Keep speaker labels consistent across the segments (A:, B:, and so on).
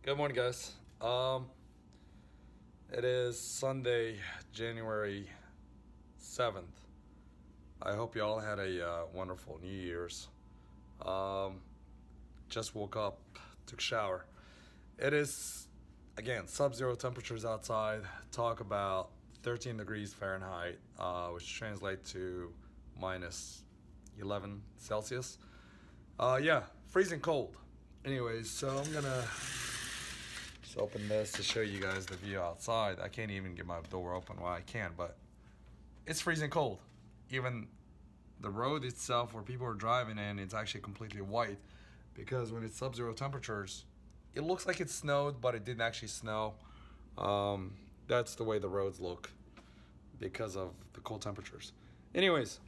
A: Good morning, guys. It is Sunday, January 7th. I hope you all had a wonderful New Year's. Um, just woke up, took a shower. It is, again, sub-zero temperatures outside. Talk about 13 degrees Fahrenheit, which translates to minus 11 Celsius. Yeah, freezing cold. Anyways, so I'm gonna just open this to show you guys the view outside. I can't even get my door open. Well, I can, but it's freezing cold. Even the road itself where people are driving in, it's actually completely white because when it's sub-zero temperatures, it looks like it snowed, but it didn't actually snow. That's the way the roads look because of the cold temperatures. Anyways,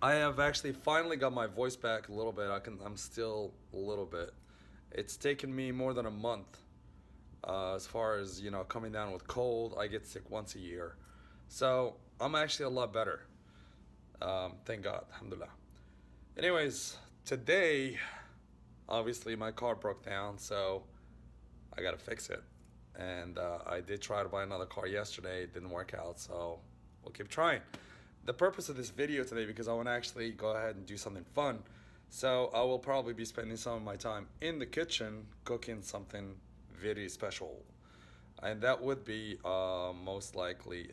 A: I have actually finally got my voice back a little bit. I'm still a little bit. It's taken me more than a month. As far as coming down with cold, I get sick once a year, so I'm actually a lot better. Thank God, alhamdulillah. Anyways, today, obviously my car broke down, so I gotta fix it. And I did try to buy another car yesterday. It didn't work out, so we'll keep trying. The purpose of this video today, because I want to actually go ahead and do something fun, so I will probably be spending some of my time in the kitchen cooking something very special, and that would be most likely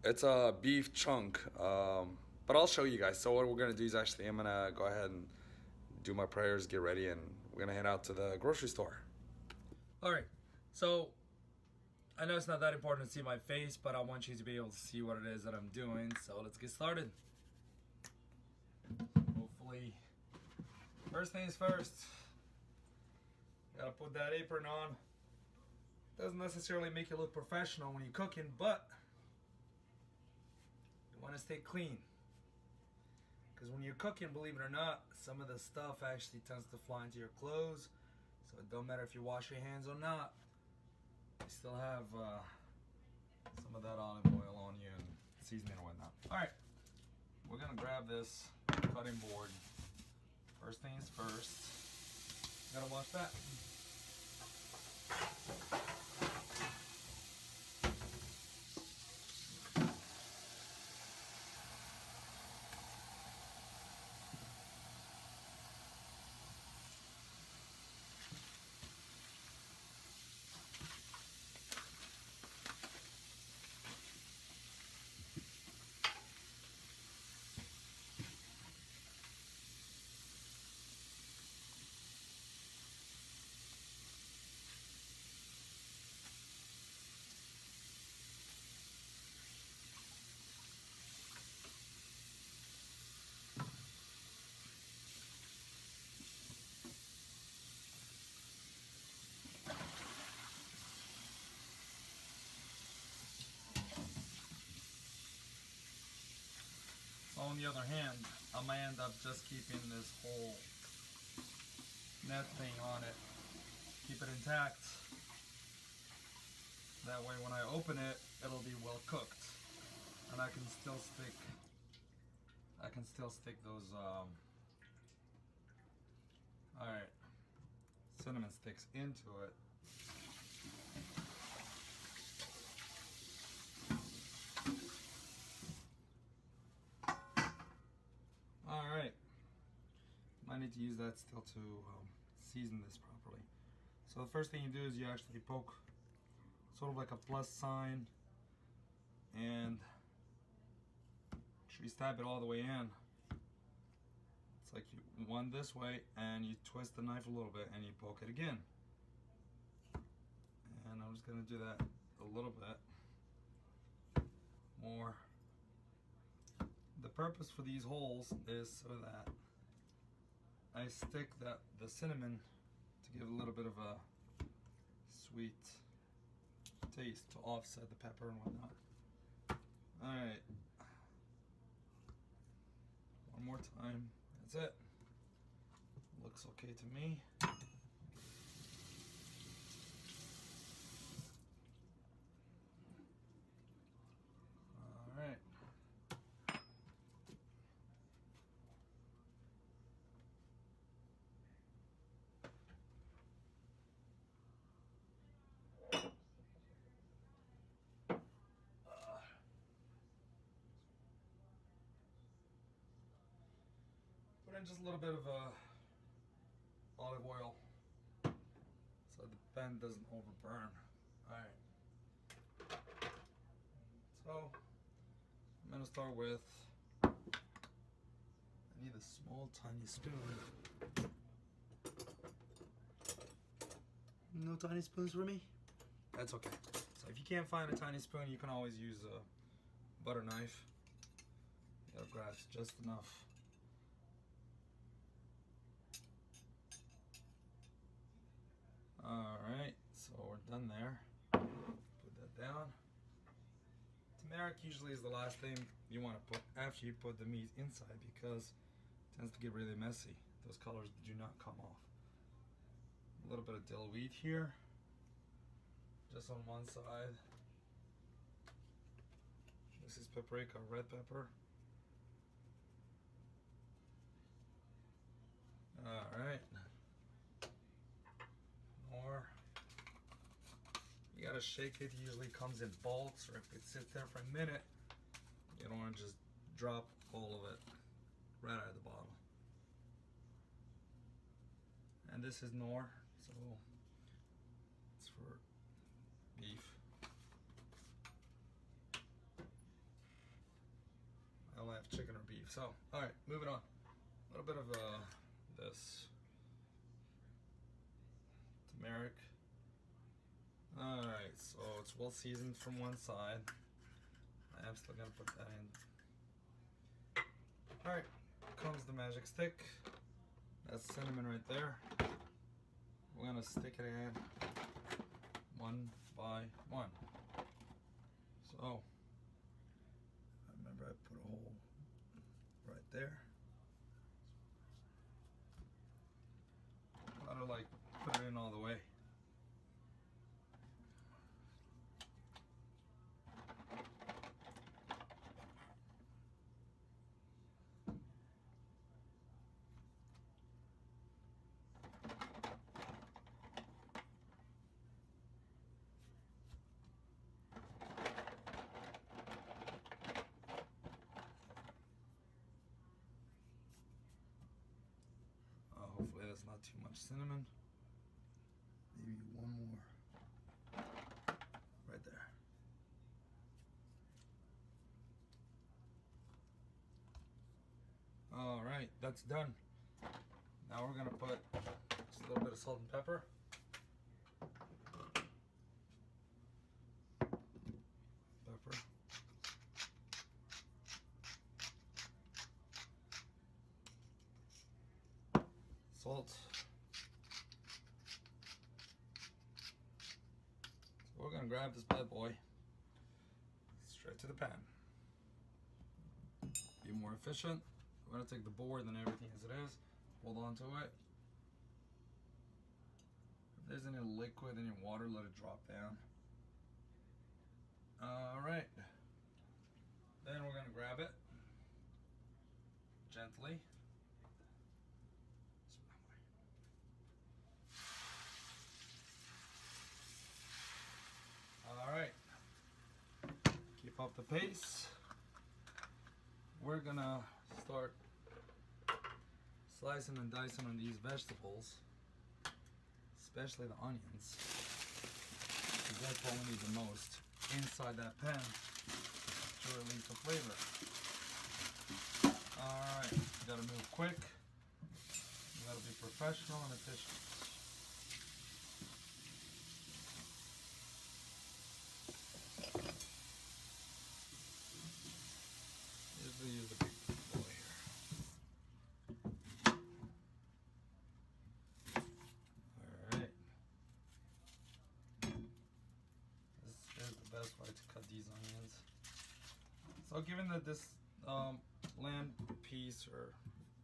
A: it's a beef chunk, but I'll show you guys. So what we're gonna do is actually I'm gonna go ahead and do my prayers, get ready, and we're gonna head out to the grocery store.
B: All right, so I know it's not that important to see my face, but I want you to be able to see what it is that I'm doing. So let's get started. Hopefully, first things first. Gotta put that apron on. Doesn't necessarily make you look professional when you're cooking, but you want to stay clean. Because when you're cooking, believe it or not, some of the stuff actually tends to fly into your clothes. So it don't matter if you wash your hands or not. You still have some of that olive oil on you and seasoning and whatnot. All right, we're gonna grab this cutting board. First things first. Gotta wash that. On the other hand, I might end up just keeping this whole net thing on it. Keep it intact. That way when I open it, it'll be well cooked. And I can still stick those alright, cinnamon sticks into it. Alright, might need to use that still to season this properly. So the first thing you do is you actually poke sort of like a plus sign and actually stab it all the way in. It's like you one this way and you twist the knife a little bit and you poke it again. And I'm just going to do that a little bit more. The purpose for these holes is so that I stick the cinnamon to give a little bit of a sweet taste to offset the pepper and whatnot. Alright. One more time. That's it. Looks okay to me. Alright. And just a little bit of olive oil so the pan doesn't overburn. Alright. So I'm gonna start with, I need a small tiny spoon. No tiny spoons for me? That's okay. So if you can't find a tiny spoon, you can always use a butter knife. It'll grasp just enough. Alright, so we're done there. Put that down. Turmeric usually is the last thing you want to put after you put the meat inside because it tends to get really messy. Those colors do not come off. A little bit of dill wheat here, just on one side. This is paprika, red pepper. Alright. More. You gotta shake it. It usually comes in bolts, or if it sits there for a minute, you don't want to just drop all of it right out of the bottle. And this is Knorr, so it's for beef. I only have chicken or beef. So, alright, moving on. A little bit of this turmeric. Alright, so it's well seasoned from one side. I am still gonna put that in. Alright, comes the magic stick. That's cinnamon right there. We're gonna stick it in one by one. So, I remember I put a hole right there. I don't like put it in all the way. Hopefully that's not too much cinnamon. Maybe one more. Right there. Alright, that's done. Now we're gonna put just a little bit of salt and pepper. Pepper. Salt. So we're gonna grab this bad boy straight to the pan. Be more efficient. We're gonna take the board and everything as it is, hold on to it. If there's any liquid, any water, let it drop down. Alright. Then we're gonna grab it gently. Alright. Keep up the pace. We're gonna start slicing and dicing on these vegetables, especially the onions. That's what we need the most inside that pan to release the flavor. Alright, you gotta move quick. You gotta be professional and efficient. Usually use a big bowl here. Alright. This is the best way to cut these onions. So given that this lamb piece or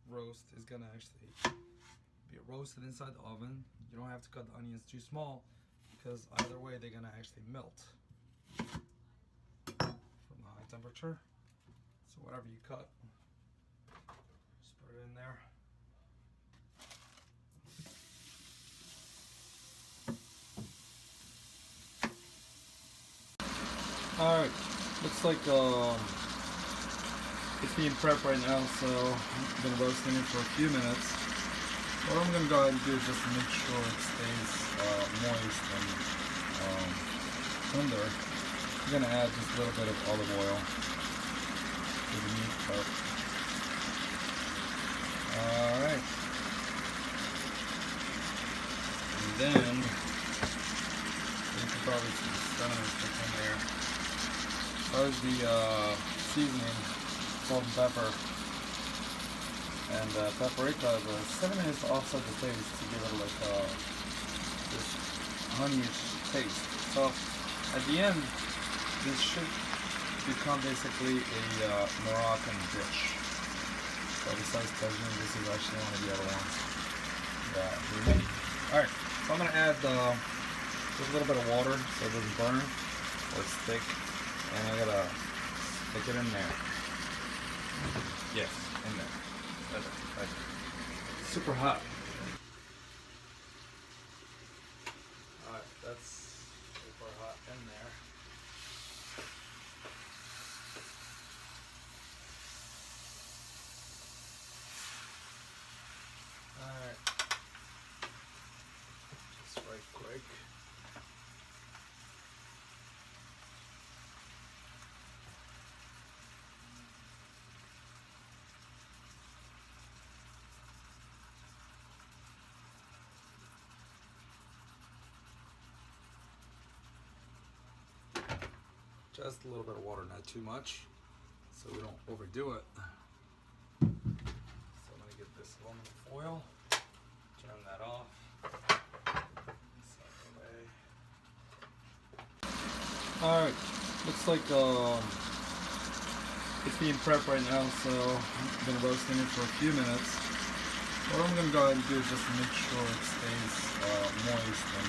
B: roast is gonna actually be roasted inside the oven, you don't have to cut the onions too small because either way they're gonna actually melt from the high temperature. So whatever you cut, just put it in there. Alright, looks like It's being prepped right now, so I'm going to roast it for a few minutes. What I'm going to go ahead and do is just to make sure it stays moist and tender. I'm going to add just a little bit of olive oil to the meat part. Alright. And then you can probably see the cinnamon stick in there. That is the seasoning, salt and pepper, and paprika. The cinnamon is to offset the taste to give it like this honeyish taste. So at the end, this should become basically a Moroccan dish. So besides tagine, this is actually one of the other ones that we make. Alright, so I'm going to add just a little bit of water so it doesn't burn or stick. And I gotta stick it in there. Yes, in there. Right. Super hot. Alright, that's super hot in there. Alright. Just right quick. Just a little bit of water, not too much, so we don't overdo it. So I'm going to get this aluminum foil, turn that off, set it away. Alright, looks like it's being prepped right now, so I'm going to roast it for a few minutes. What I'm going to go ahead and do is just to make sure it stays moist and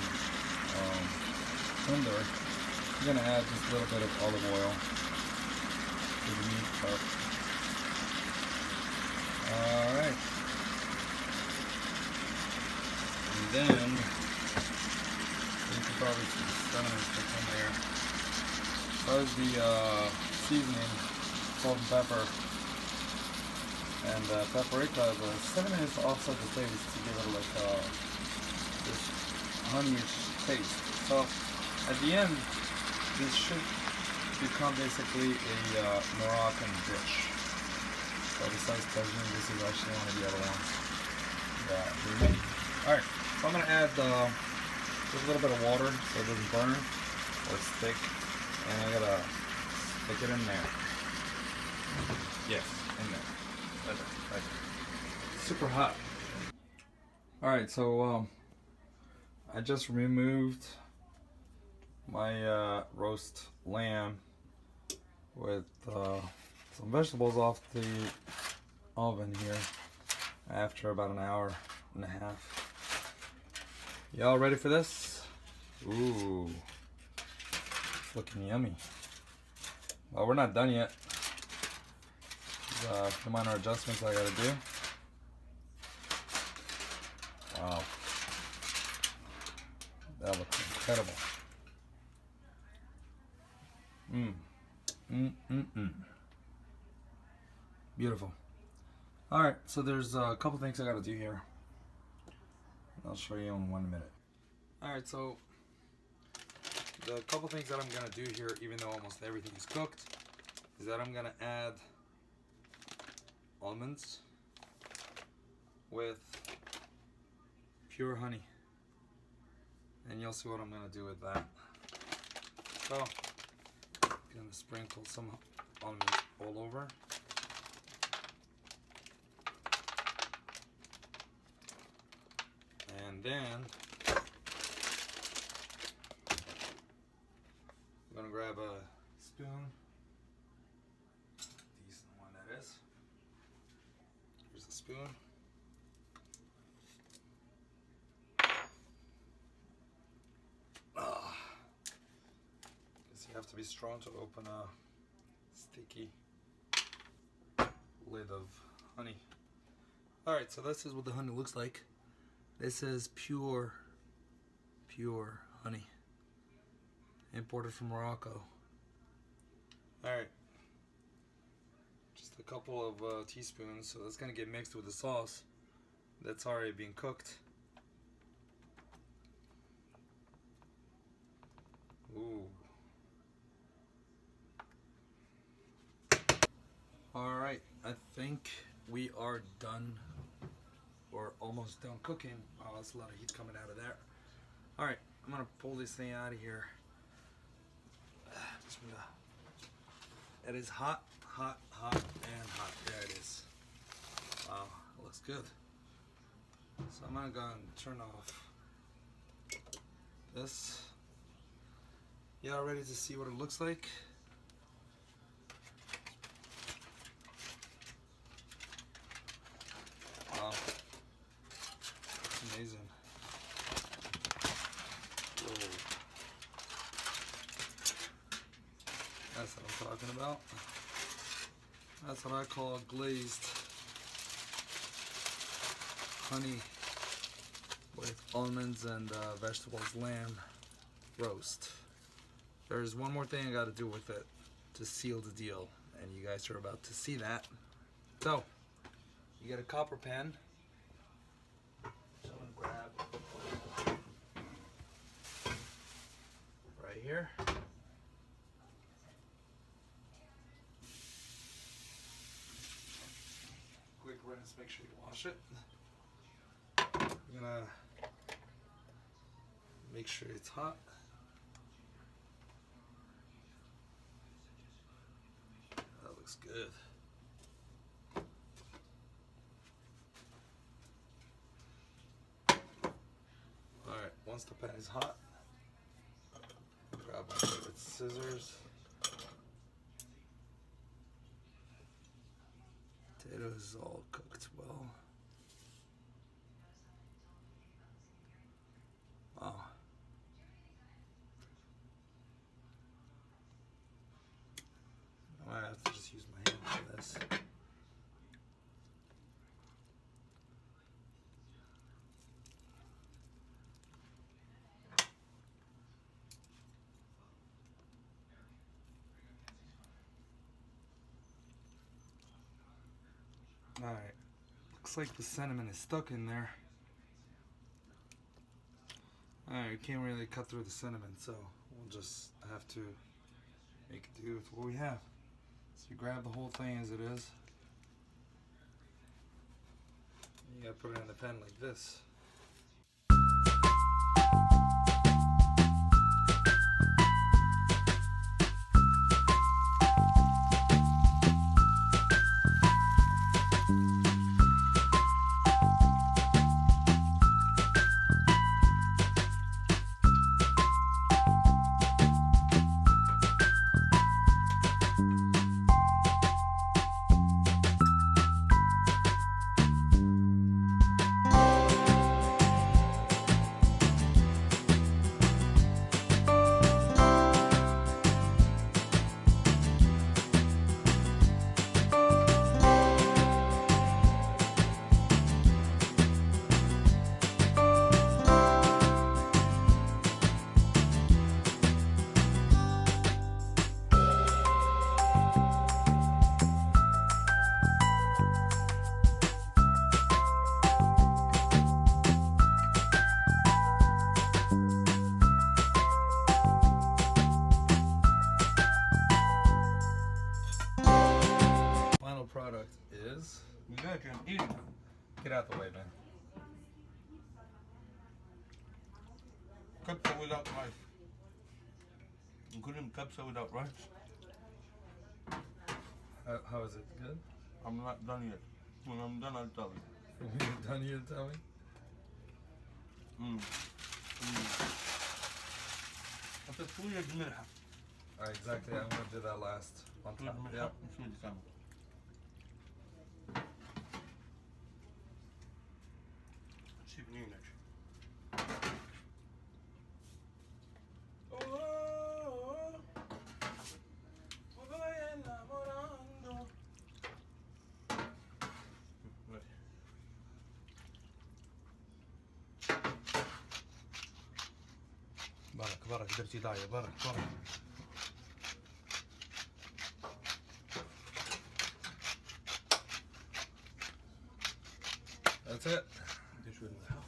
B: tender. I'm going to add just a little bit of olive oil to the meat part. Alright. And then you can probably see the cinnamon stick in there. That is the seasoning, salt and pepper, and paprika. The cinnamon is to offset the taste to give it like this honeyish taste. So at the end, this should become basically a Moroccan dish. So besides tagine, this is actually one of the other ones that we make. Alright, so I'm going to add just a little bit of water so it doesn't burn or stick. And I got to stick it in there. Yes, in there. Right. Super hot. Alright, so I just removed my roast lamb with some vegetables off the oven here after about an hour and a half. Y'all ready for this? Ooh, it's looking yummy. Well, we're not done yet. There's a few minor adjustments I gotta do. Wow, that looks incredible. Beautiful. Alright, so there's a couple things I gotta do here. I'll show you in 1 minute. Alright, so the couple things that I'm gonna do here, even though almost everything is cooked, is that I'm gonna add almonds with pure honey. And you'll see what I'm gonna do with that. So I'm gonna sprinkle some almonds all over. And then I'm gonna grab a spoon, decent one that is. Here's a spoon. Guess you have to be strong to open a sticky lid of honey. Alright, so this is what the honey looks like. This is pure honey, imported from Morocco. Alright, just a couple of teaspoons, so that's gonna get mixed with the sauce that's already being cooked. Ooh. Alright, I think we are done, or almost done cooking. Oh, that's a lot of heat coming out of there. Alright, I'm gonna pull this thing out of here. It is hot, hot, hot, and hot. There it is. Wow, it looks good. So I'm gonna go and turn off this. Y'all ready to see what it looks like? Wow, it's amazing. Whoa. That's what I'm talking about. That's what I call glazed honey with almonds and vegetables, lamb roast. There's one more thing I got to do with it to seal the deal, and you guys are about to see that. So, you get a copper pan. So I'm gonna grab right here. Quick rinse, make sure you wash it. I'm gonna make sure it's hot. That looks good. Alright, once the pan is hot, grab my favorite scissors. Potatoes all cooked well. Wow. I might have to just use my hand for this. Alright, looks like the cinnamon is stuck in there. Alright, we can't really cut through the cinnamon, so we'll just have to make do with what we have. So you grab the whole thing as it is. You gotta put it in the pan like this. Product is.
C: You got your eating.
B: Get out the way, man.
C: Capsa without rice. Including capsa without rice.
B: How is it? Good?
C: I'm not done yet. When I'm done, I'll tell you.
B: When you're done, you tell me?
C: After 2 years, milha.
B: Alright, exactly. I'm gonna do that last. On top. Yep. برك درتي داية برك. That's it.
C: Dish with